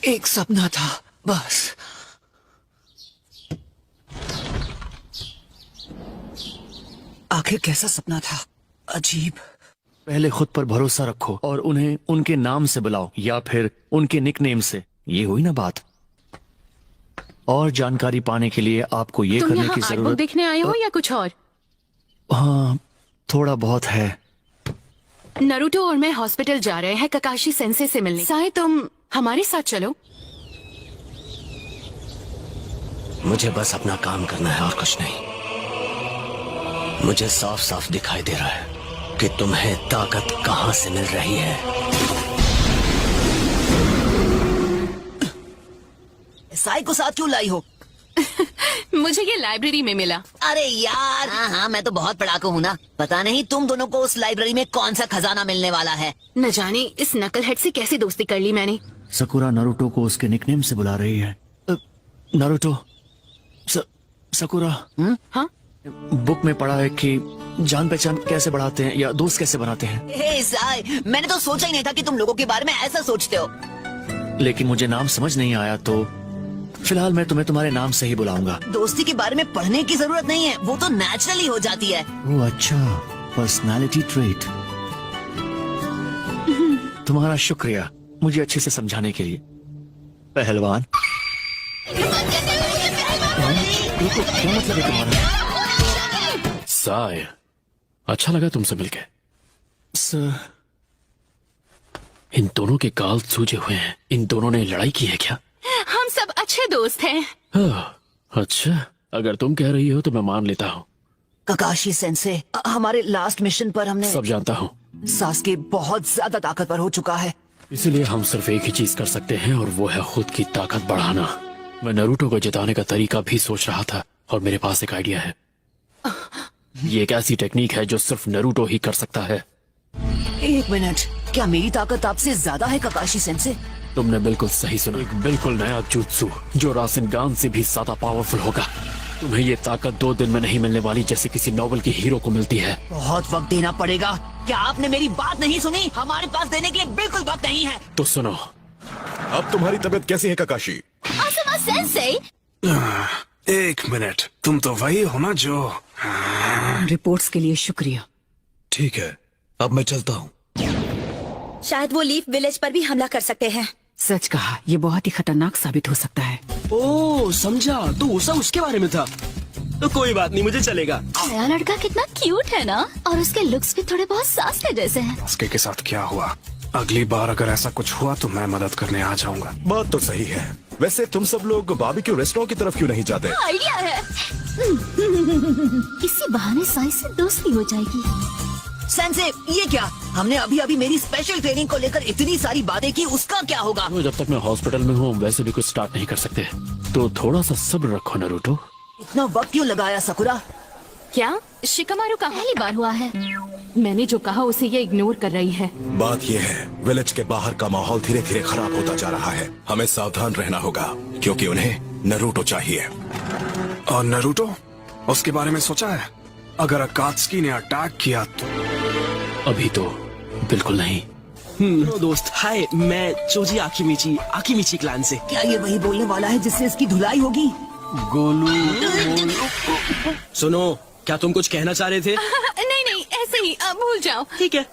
एक सपना था बस। आखिर कैसा सपना था? अजीब। पहले खुद पर भरोसा रखो और उन्हें उनके नाम से बुलाओ या फिर उनके निकनेम से। ये हुई ना बात। और जानकारी पाने के लिए आपको ये तुम करने यहाँ की आर्ट बुक जरूरत। देखने आए हो या कुछ और? हाँ, थोड़ा बहुत है। नरूटो और मैं हॉस्पिटल जा रहे हैं ककाशी सेंसे से मिलने। साए तुम हमारे साथ चलो। मुझे बस अपना काम करना है और कुछ नहीं। मुझे साफ साफ दिखाई दे रहा है कि तुम्हें ताकत कहां से मिल रही है। साई को साथ क्यों लाई हो? मुझे ये लाइब्रेरी में मिला। अरे यार, हाँ, मैं तो बहुत पढ़ाकू हूँ ना। पता नहीं तुम दोनों को उस लाइब्रेरी में कौन सा खजाना मिलने वाला है। न जाने इस नकलहेड से कैसे दोस्ती कर ली मैंने। सकुरा नारुतो को उसके निकनेम से बुला रही है। Naruto, sakura. हाँ, बुक में पढ़ा है कि जान पहचान कैसे बढ़ाते हैं या दोस्त कैसे बनाते हैं। हे साई, मैंने तो सोचा ही नहीं था कि तुम लोगों के बारे में ऐसा सोचते हो। लेकिन मुझे नाम समझ नहीं आया तो फिलहाल मैं तुम्हें तुम्हारे नाम से ही बुलाऊंगा। दोस्ती के बारे में पढ़ने की जरूरत नहीं है, वो तो नेचुरली हो जाती है। ओह अच्छा, पर्सनालिटी ट्रेट। तुम्हारा शुक्रिया मुझे अच्छे से समझाने के लिए, पहलवान। रुको, क्या मतलब है तुम्हारा? साय, अच्छा लगा तुमसे मिलके। सर, इन दोनों के गाल सूजे हुए हैं। इन दोनों ने लड़ाई की है क्या? हम सब अच्छे दोस्त हैं। अच्छा, अगर तुम कह रही हो तो मैं मान लेता हूँ। ककाशी सेंसे, हमारे लास्ट मिशन पर हमने सब जानता हूँ। सास्के बहुत ज्यादा ताकतवर हो चुका है। इसीलिए हम सिर्फ एक ही चीज कर सकते हैं और वो है खुद की ताकत बढ़ाना। मैं नारुतो को जिताने का तरीका भी सोच रहा था और मेरे पास एक आइडिया है। ये एक ऐसी टेक्निक है जो सिर्फ नारुतो ही कर सकता है। एक मिनट, क्या मेरी ताकत आपसे ज्यादा है ककाशी सेंसे? तुमने बिल्कुल सही सुना। एक बिल्कुल नया जुत्सु जो रासेनगान से भी ज्यादा पावरफुल होगा। तुम्हें ये ताकत 2 दिन में नहीं मिलने वाली जैसे किसी नॉवल की हीरो को मिलती है। बहुत वक्त देना पड़ेगा। क्या आपने मेरी बात नहीं सुनी? हमारे पास देने के लिए बिल्कुल वक्त नहीं है। तो सुनो, अब तुम्हारी तबीयत कैसी है ककाशी? आसमा सेंसे, एक मिनट, तुम तो वही हो ना जो। रिपोर्ट्स के लिए शुक्रिया। ठीक है, अब मैं चलता हूँ। शायद वो लीफ विलेज पर भी हमला कर सकते हैं। सच कहा, ये बहुत ही खतरनाक साबित हो सकता है। ओह समझा, तो उषा उसके बारे में था। तो कोई बात नहीं, मुझे चलेगा। नया लड़का कितना क्यूट है ना, और उसके लुक्स भी थोड़े बहुत सास्के जैसे हैं। उसके के साथ क्या हुआ? अगली बार अगर ऐसा कुछ हुआ तो मैं मदद करने आ जाऊंगा। बात तो सही है। वैसे तुम सब लोग बारबेक्यू रेस्टोरेंट की तरफ क्यों नहीं जाते? आइडिया है। इसी बहाने साई से दोस्ती हो जाएगी। सेंसे, ये क्या? हमने अभी अभी मेरी स्पेशल ट्रेनिंग को लेकर इतनी सारी बातें की, उसका क्या होगा? जब तक मैं हॉस्पिटल में हूँ वैसे भी कुछ स्टार्ट नहीं कर सकते, तो थोड़ा सा सब्र रखो नारुतो। इतना वक्त क्यों लगाया सकुरा? क्या शिकामारू का पहली बार हुआ है। मैंने जो कहा उसे ये इग्नोर कर रही है। बात यह है, विलेज के बाहर का माहौल धीरे धीरे खराब होता जा रहा है। हमें सावधान रहना होगा क्योंकि उन्हें नारुतो चाहिए। और नारुतो, उसके बारे में सोचा है? अगर अकात्सुकी ने अटैक किया तो? अभी तो बिल्कुल नहीं। दोस्त, हाय, मैं चोजी आकिमिची क्लान से। क्या ये वही बोलने वाला है जिससे इसकी धुलाई होगी? गोलू। सुनो, क्या तुम कुछ कहना चाह रहे थे? नहीं, ऐसे ही भूल जाओ। ठीक है।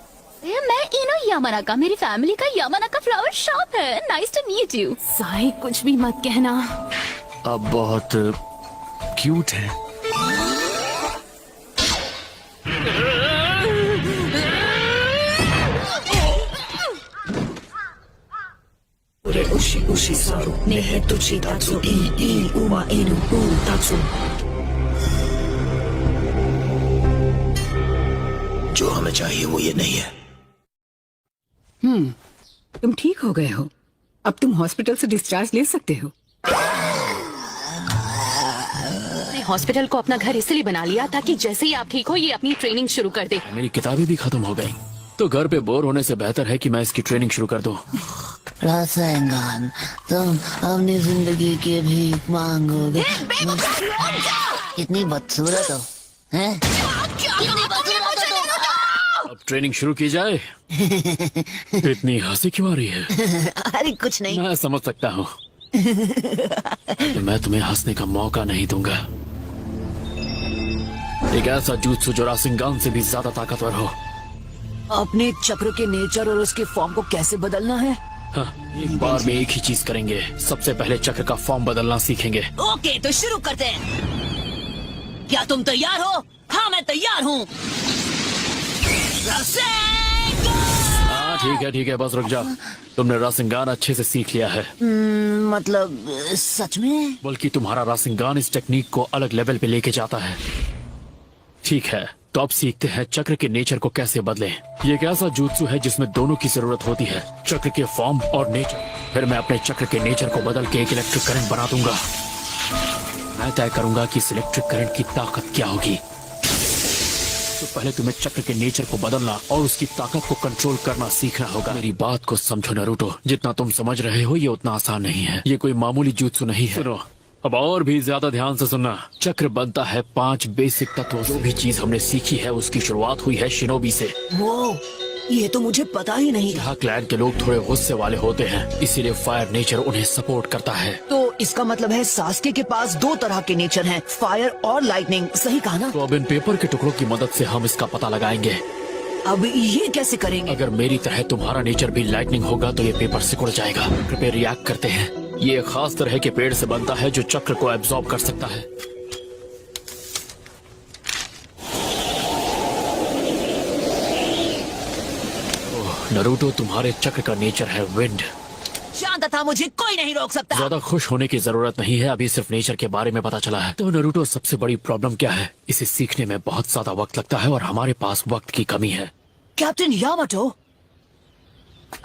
मैं इनो यामानाका, मेरी फैमिली का यामानाका फ्लावर शॉप है। Nice to meet you. Sai कुछ भी मत कहना। अब बहुत क्यूट है। जो हमें चाहिए वो ये नहीं है। तुम ठीक हो गए हो, अब तुम हॉस्पिटल से डिस्चार्ज ले सकते हो। हॉस्पिटल को अपना घर इसलिए बना लिया ताकि जैसे ही आप ठीक हो ये अपनी ट्रेनिंग शुरू कर दे। मेरी किताबें भी खत्म हो गई, तो घर पे बोर होने से बेहतर है कि मैं इसकी ट्रेनिंग शुरू कर दूं। रासेंगान, तुम अपनी जिंदगी की भीख मांगोगे। कितनी बदसूरत हो, हैं? अब ट्रेनिंग शुरू की जाए। इतनी हंसी क्यों आ रही है? अरे कुछ नहीं। मैं समझ सकता हूँ। मैं तुम्हें हंसने का मौका नहीं दूंगा। एक ऐसा jutsu जो रासिंगान से भी ज्यादा ताकतवर हो। अपने चक्र के नेचर और उसके फॉर्म को कैसे बदलना है? हाँ, एक बार में एक ही चीज करेंगे। सबसे पहले चक्र का फॉर्म बदलना सीखेंगे। ओके, तो शुरू करते हैं। क्या तुम तैयार हो? हाँ, मैं तैयार हूँ। हाँ ठीक है, बस रुक जा। तुमने रासिंगान अच्छे से सीख लिया है। मतलब सच में? बल्कि तुम्हारा रासिंगान इस टेक्निक को अलग लेवल पे लेके जाता है। ठीक है, तो अब सीखते हैं चक्र के नेचर को कैसे बदलें। ये एक ऐसा जुत्सु है जिसमें दोनों की जरूरत होती है, चक्र के फॉर्म और नेचर। फिर मैं अपने चक्र के नेचर को बदल के एक इलेक्ट्रिक करंट बना दूंगा। मैं तय करूंगा कि इस इलेक्ट्रिक करंट की ताकत क्या होगी। तो पहले तुम्हें चक्र के नेचर को बदलना और उसकी ताकत को कंट्रोल करना सीखना होगा। मेरी बात को समझो नारुतो, जितना तुम समझ रहे हो ये उतना आसान नहीं है। ये कोई मामूली जुत्सु नहीं है। सुनो, अब और भी ज्यादा ध्यान से सुनना। चक्र बनता है 5 बेसिक तत्वों। जो भी चीज हमने सीखी है उसकी शुरुआत हुई है शिनोबी से। वो, ये तो मुझे पता ही नहीं था। यहाँ क्लैन के लोग थोड़े गुस्से वाले होते हैं, इसीलिए फायर नेचर उन्हें सपोर्ट करता है। तो इसका मतलब है सास्के के पास 2 तरह के नेचर हैं, फायर और लाइटनिंग। सही कहा ना? तो अब इन पेपर के टुकड़ों की मदद से हम इसका पता लगाएंगे। अब ये कैसे करेंगे? अगर मेरी तरह तुम्हारा नेचर भी लाइटनिंग होगा तो ये पेपर सिकुड़ जाएगा। चक्र पे रिएक्ट करते हैं। ये एक खास तरह के पेड़ से बनता है जो चक्र को एब्जॉर्ब कर सकता है। नारुतो, तुम्हारे चक्र का नेचर है विंड। शांत था, मुझे कोई नहीं रोक सकता। ज्यादा खुश होने की जरूरत नहीं है, अभी सिर्फ नेचर के बारे में पता चला है। तो नारुतो, सबसे बड़ी प्रॉब्लम क्या है? इसे सीखने में बहुत ज्यादा वक्त लगता है और हमारे पास वक्त की कमी है। कैप्टन यामाटो,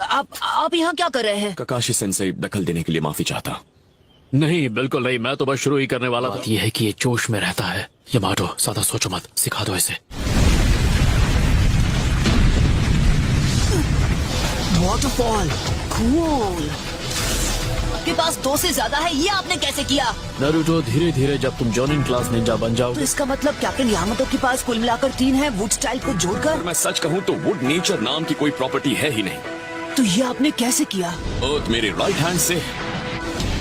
आप यहाँ क्या कर रहे हैं? ककाशी सेंसेई दखल देने के लिए माफी चाहता। नहीं, बिल्कुल नहीं, मैं तो बस शुरू ही करने वाला था। बात ये है कि ये जोश में रहता है। यामाटो, ज्यादा सोचो मत, सिखा दो इसे। Waterfall, cool. आपके पास 2 से ज्यादा है, ये आपने कैसे किया? नारुतो, धीरे धीरे जब तुम जॉनिन क्लास निंजा बन तो जाओगे। इसका मतलब कैप्टन यामाटो के पास कुल मिलाकर 3 है, वुड स्टाइल को जोड़कर। मैं सच कहूँ तो वुड नेचर नाम की कोई प्रॉपर्टी है ही नहीं। तो ये आपने कैसे किया? अर्थ मेरे राइट हैंड से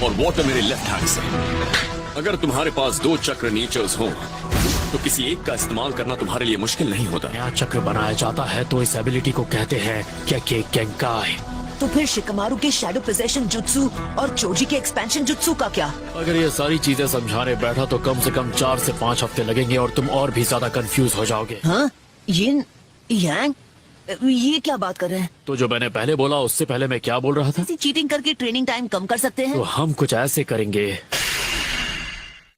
और वाटर मेरे लेफ्ट हैंड से। अगर तुम्हारे पास 2 चक्र नेचर्स हों तो किसी एक का इस्तेमाल करना तुम्हारे लिए मुश्किल नहीं होता। नया चक्र बनाया जाता है तो इस एबिलिटी को कहते हैं केके केंकाई। तो फिर शिकमारू के शैडो पोजेशन जुत्सु और चोजी के एक्सपेंशन जुत्सु का क्या? अगर ये सारी चीजें समझाने बैठा तो कम से कम 4 से 5 हफ्ते लगेंगे और तुम और भी ज्यादा कंफ्यूज हो जाओगे। हाँ? यिन यांग, ये क्या बात कर रहे हैं? तो जो मैंने पहले बोला उससे पहले मैं क्या बोल रहा था? चीटिंग करके ट्रेनिंग टाइम कम कर सकते हैं? तो हम कुछ ऐसे करेंगे,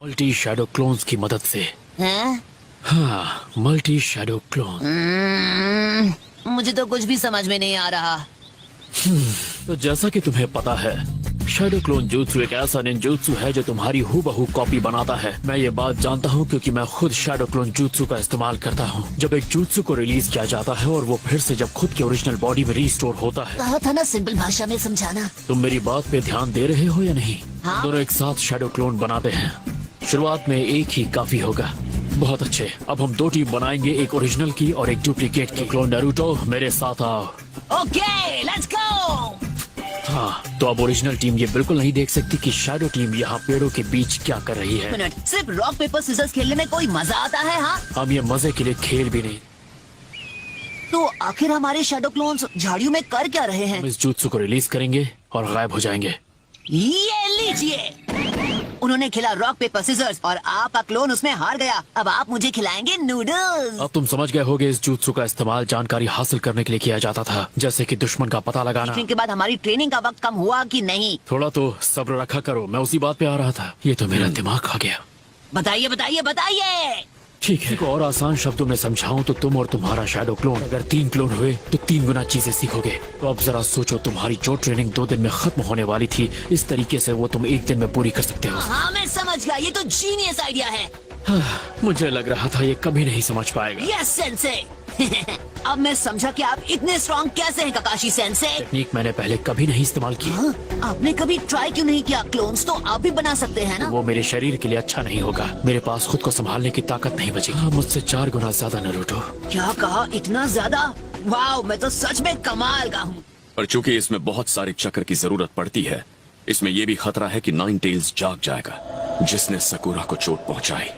मल्टी शैडो क्लोन्स की मदद से। हैं? हाँ, मल्टी शैडो क्लोन। मुझे तो कुछ भी समझ में नहीं आ रहा। तो जैसा कि तुम्हें पता है, शैडो क्लोन जुत्सु एक ऐसा निंजुत्सु है जो तुम्हारी हूबहू कॉपी बनाता है। मैं ये बात जानता हूँ क्योंकि मैं खुद शैडो क्लोन जुत्सु का इस्तेमाल करता हूँ। जब एक जुत्सु को रिलीज किया जाता है और वो फिर से जब खुद के ओरिजिनल बॉडी में रीस्टोर होता है। कहा था ना सिंपल भाषा में समझाना। तुम मेरी बात पे ध्यान दे रहे हो या नहीं? हाँ। दोनों एक साथ शैडो क्लोन बनाते हैं। शुरुआत में एक ही काफी होगा। बहुत अच्छे, अब हम 2 टीम बनाएंगे, एक ओरिजिनल की और एक डुप्लीकेट की। क्लोन नारुतो, मेरे साथ आओ। Okay, let's go. हाँ, तो अब ओरिजिनल टीम ये बिल्कुल नहीं देख सकती कि शैडो टीम यहाँ पेड़ों के बीच क्या कर रही है। मिनट, सिर्फ रॉक पेपर सीजर्स खेलने में कोई मजा आता है? हाँ, हम ये मजे के लिए खेल भी नहीं। तो आखिर हमारे शैडो क्लोन्स झाड़ियों में कर क्या रहे हैं? हम इस जुत्सु को रिलीज करेंगे और गायब हो जाएंगे। ये लीजिए, उन्होंने खेला रॉक पेपर सीजर्स और आपका क्लोन उसमें हार गया। अब आप मुझे खिलाएंगे नूडल्स। अब तुम समझ गए होगे इस जुत्सु का इस्तेमाल जानकारी हासिल करने के लिए किया जाता था, जैसे कि दुश्मन का पता लगाना। के बाद हमारी ट्रेनिंग का वक्त कम हुआ कि नहीं? थोड़ा तो सब्र रखा करो, मैं उसी बात पे आ रहा था। ये तो मेरा दिमाग खा गया। बताइए बताइए बताइए। ठीक है, और आसान शब्दों में समझाऊं तो तुम और तुम्हारा शैडो क्लोन अगर 3 क्लोन हुए तो 3 गुना चीजें सीखोगे। तो अब जरा सोचो, तुम्हारी जो ट्रेनिंग 2 दिन में खत्म होने वाली थी, इस तरीके से वो तुम 1 दिन में पूरी कर सकते हो। हाँ, मैं समझ गया, ये तो जीनियस आइडिया है। मुझे लग रहा था ये कभी नहीं समझ पाएगा। Yes sensei. अब मैं समझा कि आप इतने स्ट्रॉन्ग कैसे हैं ककाशी सेंसे। टेक्निक मैंने पहले कभी नहीं इस्तेमाल की। हाँ? आपने कभी ट्राई क्यों नहीं किया? क्लोन्स तो आप भी बना सकते हैं ना? वो मेरे शरीर के लिए अच्छा नहीं होगा। मेरे पास खुद को संभालने की ताकत नहीं बचेगी। मुझसे 4 गुना ज्यादा नारुतो। क्या कहा? इतना ज्यादा? वाओ, मैं तो सच में कमाल का हूँ। पर चूंकि इसमें बहुत सारे चक्र की जरूरत पड़ती है, इसमें यह भी खतरा है कि नाइन टेल्स जाग जाएगा, जिसने सकुरा को चोट पहुंचाई।